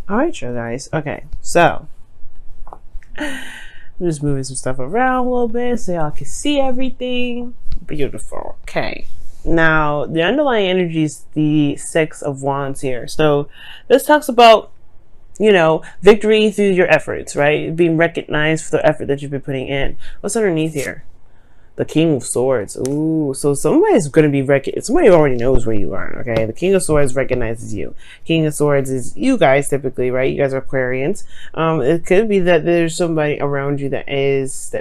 All right, you guys. Okay, so I'm just moving some stuff around a little bit so y'all can see everything. Beautiful. Okay. Now, the underlying energy is the Six of Wands here. So this talks about, you know, victory through your efforts, right? Being recognized for the effort that you've been putting in. What's underneath here? The King of Swords. Ooh, so somebody's going to be somebody already knows where you are, okay? The King of Swords recognizes you. King of Swords is you guys typically, right? You guys are Aquarians. It could be that there's somebody around you that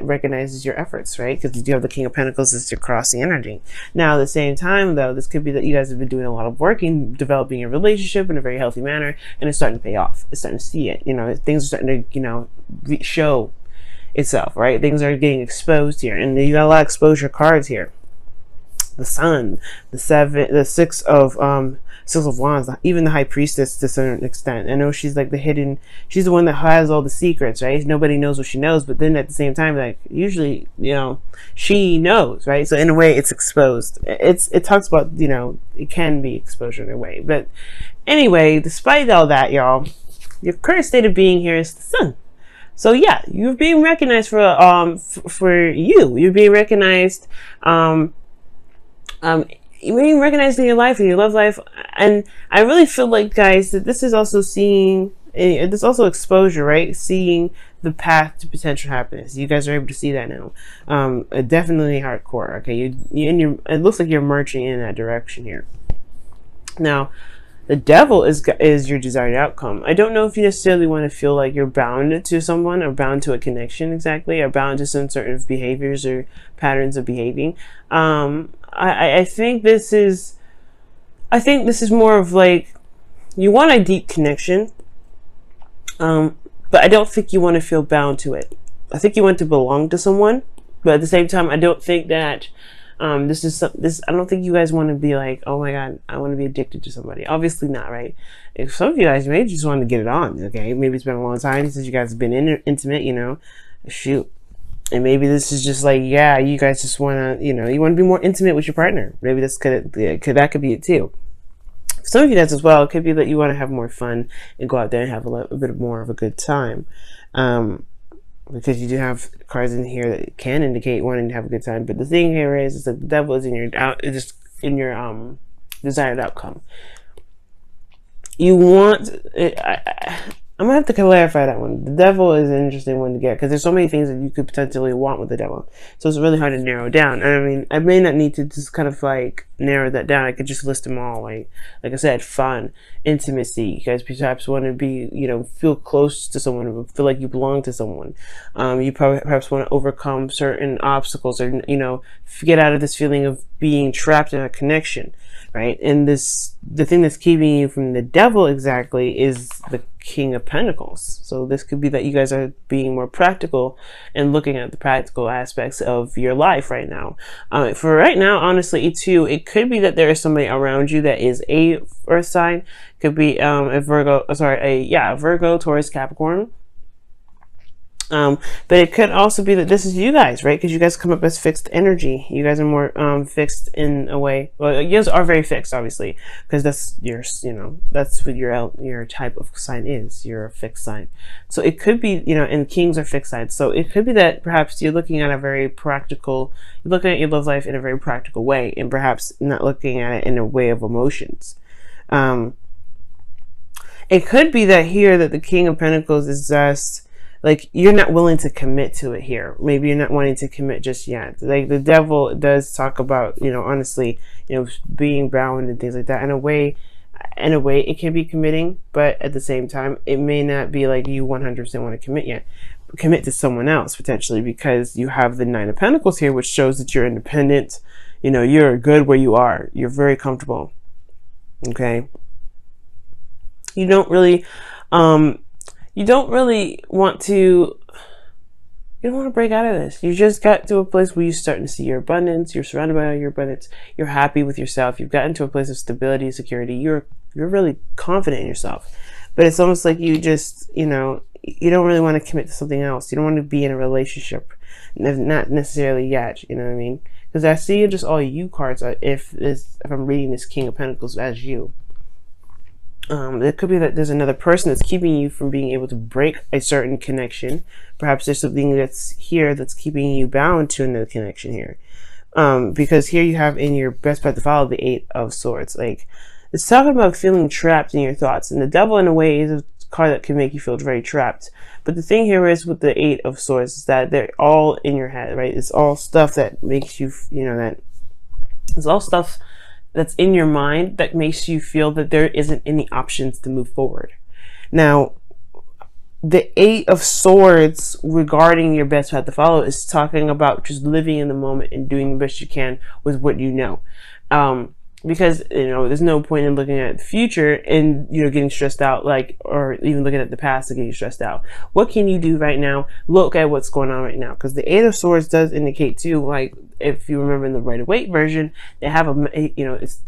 recognizes your efforts, right? Because you do have the King of Pentacles as your crossing energy. Now, at the same time, though, this could be that you guys have been doing a lot of work in developing your relationship in a very healthy manner, and it's starting to pay off. It's starting to see it. You know, things are starting to, you know, show itself, right? Things are getting exposed here, and you got a lot of exposure cards here. The Sun, the Six of Wands, even the High Priestess to a certain extent. I know she's like she's the one that has all the secrets, right? Nobody knows what she knows, but then at the same time, like usually, you know, she knows, right? So in a way, it's exposed. It talks about, you know, it can be exposure in a way, but anyway, despite all that, y'all, your current state of being here is the Sun. So yeah, you're being recognized for you. You're being recognized, you're being recognized in your life, in your love life, and I really feel like, guys, that this is also there's also exposure, right? Seeing the path to potential happiness. You guys are able to see that now. Definitely hardcore. Okay, it looks like you're marching in that direction here. Now, the Devil is your desired outcome. I don't know if you necessarily want to feel like you're bound to someone or bound to a connection exactly, or bound to some sort of behaviors or patterns of behaving. I think this is more of like, you want a deep connection, but I don't think you want to feel bound to it. I think you want to belong to someone, but at the same time, I don't think that I don't think you guys want to be like, oh my god, I want to be addicted to somebody. Obviously not, right? If some of you guys maybe just want to get it on, okay? Maybe it's been a long time since you guys have been intimate, you know? Shoot. And maybe this is just like, yeah, you guys just want to, you know, you want to be more intimate with your partner. Maybe that could be it too. For some of you guys as well, it could be that you want to have more fun and go out there and have a bit more of a good time. Because you do have cards in here that can indicate wanting to have a good time, but the thing here is that the Devil is in your desired outcome. You want it, I'm gonna have to clarify that one. The Devil is an interesting one to get because there's so many things that you could potentially want with the Devil, so it's really hard to narrow down. And I mean, I may not need to just kind of like narrow that down. I could just list them all, like I said, fun, intimacy. You guys perhaps want to be, you know, feel close to someone, feel like you belong to someone. You perhaps want to overcome certain obstacles, or, you know, get out of this feeling of being trapped in a connection, right? And the thing that's keeping you from the Devil exactly is the King of Pentacles. So this could be that you guys are being more practical and looking at the practical aspects of your life right now. For right now, honestly, too, it could be that there is somebody around you that is a Earth sign. Could be a Virgo, Taurus, Capricorn. But it could also be that this is you guys, right? Because you guys come up as fixed energy. You guys are more fixed in a way. Well, you guys are very fixed, obviously, because that's that's what your type of sign is. You're a fixed sign. So it could be, you know, and kings are fixed signs. So it could be that perhaps you're looking at you're looking at your love life in a very practical way, and perhaps not looking at it in a way of emotions. It could be that here that the King of Pentacles is just like, you're not willing to commit to it here. Maybe you're not wanting to commit just yet. Like, the Devil does talk about, you know, honestly, you know, being bound and things like that. In a way, it can be committing, but at the same time, it may not be like you 100% want to commit yet. Commit to someone else, potentially, because you have the Nine of Pentacles here, which shows that you're independent. You know, you're good where you are. You're very comfortable. Okay? You don't really want to break out of this. You just got to a place where you're starting to see your abundance. You're surrounded by your abundance. You're happy with yourself. You've gotten to a place of stability, security. You're really confident in yourself. But it's almost like you just, you know, you don't really want to commit to something else. You don't want to be in a relationship. Not necessarily yet, you know what I mean? Because I see just all you cards if I'm reading this King of Pentacles as you. It could be that there's another person that's keeping you from being able to break a certain connection. Perhaps there's something that's here that's keeping you bound to another connection here. Because here you have in your best path to follow the Eight of Swords. Like, it's talking about feeling trapped in your thoughts. And the devil, in a way, is a card that can make you feel very trapped. But the thing here is with the Eight of Swords is that they're all in your head, right? It's all stuff that makes you, that it's all stuff that's in your mind that makes you feel that there isn't any options to move forward. Now, the Eight of Swords regarding your best path to follow is talking about just living in the moment and doing the best you can with what you know. Because, there's no point in looking at the future and, getting stressed out, or even looking at the past and getting stressed out. What can you do right now? Look at what's going on right now. Because the Eight of Swords does indicate too, like, if you remember in the Rider-Waite version, they have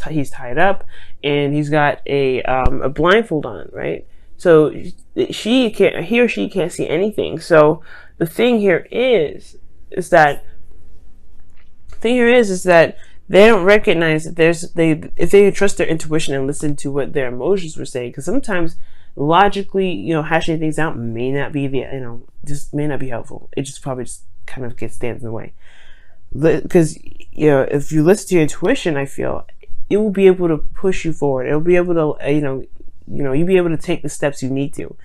he's tied up and he's got a blindfold on, right? So he or she can't see anything. So the thing here is that they don't recognize that if they trust their intuition and listen to what their emotions were saying, because sometimes logically, hashing things out may not be just may not be helpful. It just probably just kind of stands in the way. Because, if you listen to your intuition, I feel it will be able to push you forward. It will be able to, you'll be able to take the steps you need to,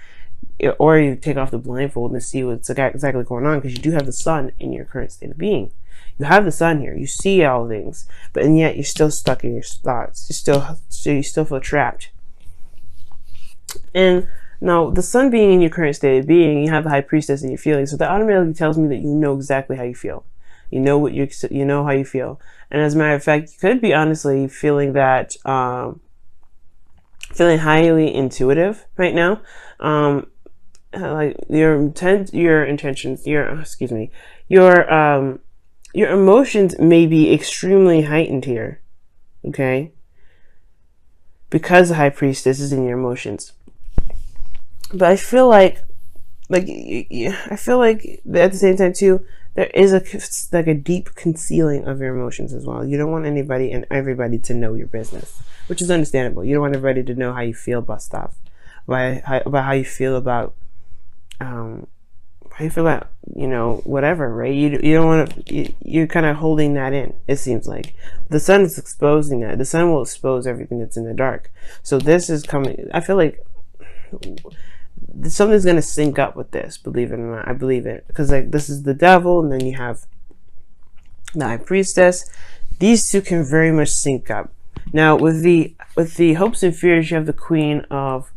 or you take off the blindfold and see what's exactly going on, because you do have the sun in your current state of being. You have the sun here. You see all things, and yet you're still stuck in your thoughts. You still feel trapped. And now, the sun being in your current state of being, you have the High Priestess in your feelings. So that automatically tells me that you know exactly how you feel. You know how you feel. And as a matter of fact, you could be honestly feeling that, feeling highly intuitive right now. Like your intentions, your emotions may be extremely heightened here, okay? Because the High Priestess is in your emotions. But I feel like at the same time too, there is a deep concealing of your emotions as well. You don't want anybody and everybody to know your business, which is understandable. You don't want everybody to know how you feel about stuff, about how you feel about whatever, right? You don't want to, you're kind of holding that in, it seems like. The sun is exposing that. The sun will expose everything that's in the dark. So this is coming, I feel like something's going to sync up with this, believe it or not. I believe it. Because this is the devil, and then you have the High Priestess. These two can very much sync up. Now, with the hopes and fears, you have the Queen of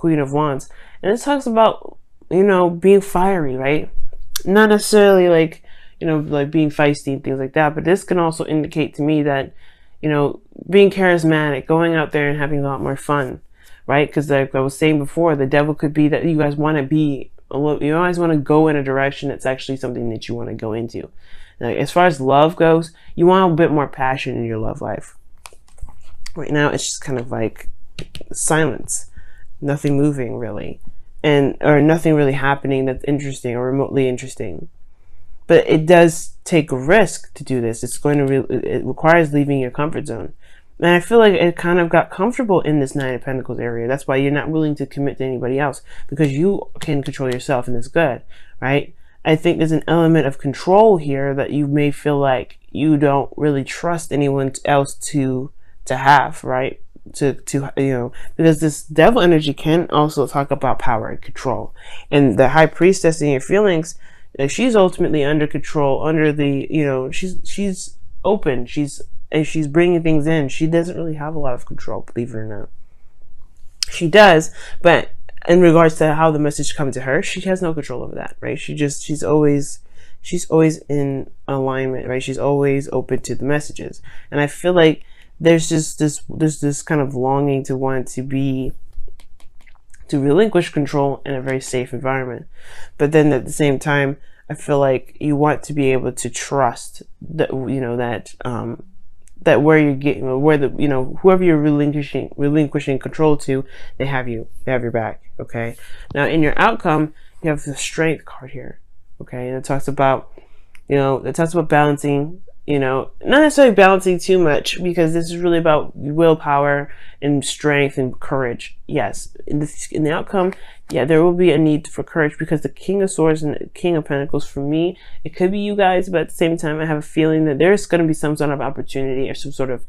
Wands. And this talks about, being fiery, right? Not necessarily like being feisty and things like that, but this can also indicate to me that, being charismatic, going out there and having a lot more fun, right? Because like I was saying before, the devil could be that you guys want to be, you always want to go in a direction that's actually something that you want to go into. Like, as far as love goes, you want a bit more passion in your love life. Right now, it's just kind of like silence, nothing moving really. Or nothing really happening that's interesting or remotely interesting. But it does take a risk to do this. It requires leaving your comfort zone. And I feel like it kind of got comfortable in this Nine of Pentacles area. That's why you're not willing to commit to anybody else, because you can control yourself, and it's good, right? I think there's an element of control here that you may feel like you don't really trust anyone else to have, right? Because this devil energy can also talk about power and control. And the High Priestess in your feelings, she's ultimately under control, under the, she's open, she's bringing things in. She doesn't really have a lot of control, believe it or not. She does, but in regards to how the message comes to her, she has no control over that, right? She's always in alignment, right? She's always open to the messages. And I feel like there's this kind of longing to want to relinquish control in a very safe environment. But then at the same time, I feel like you want to be able to trust that, that where you're getting, whoever you're relinquishing control to, they have your back. Okay. Now in your outcome, you have the Strength card here. Okay. And it talks about, balancing You know, not necessarily balancing too much, because this is really about willpower and strength and courage. Yes, in the outcome, yeah, there will be a need for courage, because the King of Swords and the King of Pentacles, for me, it could be you guys, but at the same time, I have a feeling that there's going to be some sort of opportunity or some sort of,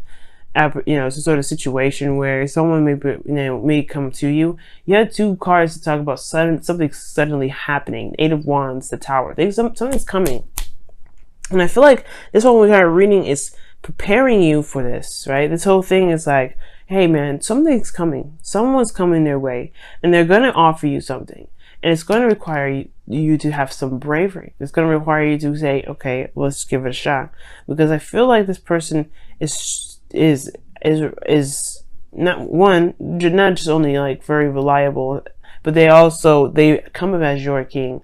some sort of situation where someone may come to you. You had 2 cards to talk about something suddenly happening. 8 of Wands, the Tower. Something's coming. And I feel like this whole entire reading is preparing you for this, right? This whole thing is like, hey man, something's coming. Someone's coming their way, and they're going to offer you something. And it's going to require you to have some bravery. It's going to require you to say, okay, let's give it a shot. Because I feel like this person is not just only like very reliable, but they come up as your king.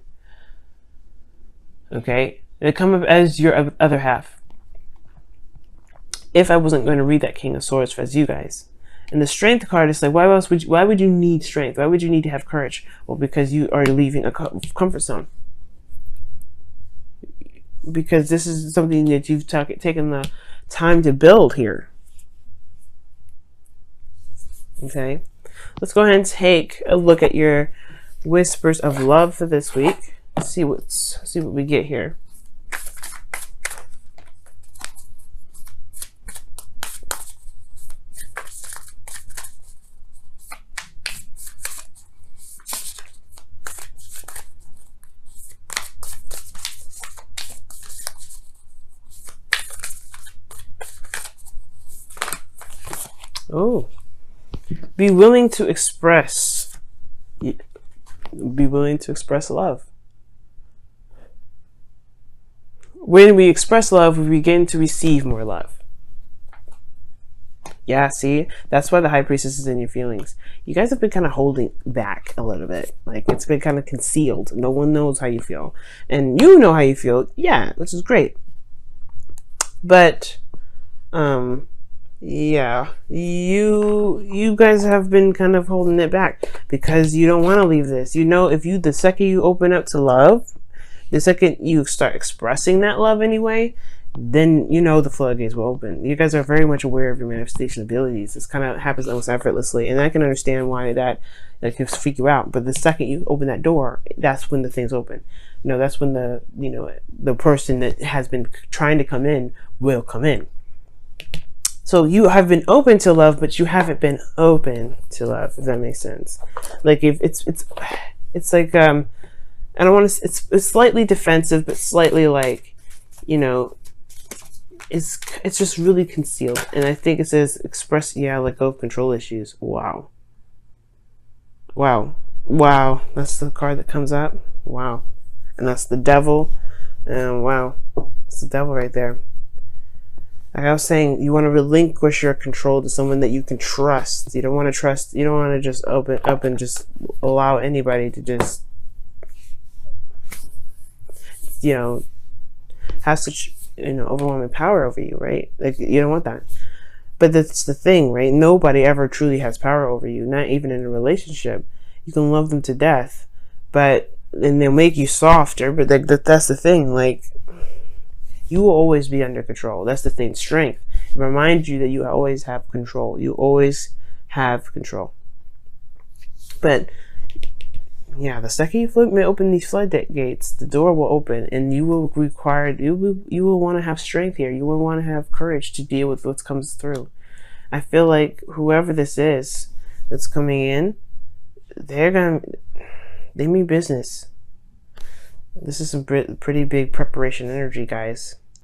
Okay? They come up as your other half. If I wasn't going to read that King of Swords as you guys. And the Strength card is like, why would you need strength? Why would you need to have courage? Well, because you are leaving a comfort zone. Because this is something that you've taken the time to build here. Okay? Let's go ahead and take a look at your whispers of love for this week. See what we get here. Oh, be willing to express. Be willing to express love. When we express love, we begin to receive more love. Yeah, see? That's why the High Priestess is in your feelings. You guys have been kind of holding back a little bit. Like, it's been kind of concealed. No one knows how you feel. And you know how you feel. Yeah, which is great. But, yeah, you guys have been kind of holding it back because you don't want to leave this. You know, the second you open up to love, the second you start expressing that love anyway, then you know the floodgates will open. You guys are very much aware of your manifestation abilities. This kind of happens almost effortlessly, and I can understand why that can freak you out. But the second you open that door, that's when the things open. You know, that's when the person that has been trying to come in will come in. So you have been open to love, but you haven't been open to love, if that makes sense. Like, if it's like, I don't want to, it's slightly defensive, but slightly like, you know, it's just really concealed. And I think it says express, let go of control issues. Wow. That's the card that comes up. Wow. And that's the devil. And wow, it's the devil right there. Like I was saying, you want to relinquish your control to someone that you can trust. You don't want to trust. You don't want to just open up and just allow anybody to just, have such, overwhelming power over you, right? Like, you don't want that. But that's the thing, right? Nobody ever truly has power over you, not even in a relationship. You can love them to death, and they'll make you softer, but that's the thing, like, you will always be under control. That's the thing. Strength. It reminds you that you always have control. You always have control. But yeah, the second you open these floodgates, the door will open, and you will want to have strength here. You will want to have courage to deal with what comes through. I feel like whoever this is that's coming in, they mean business. This is some pretty big preparation energy, guys.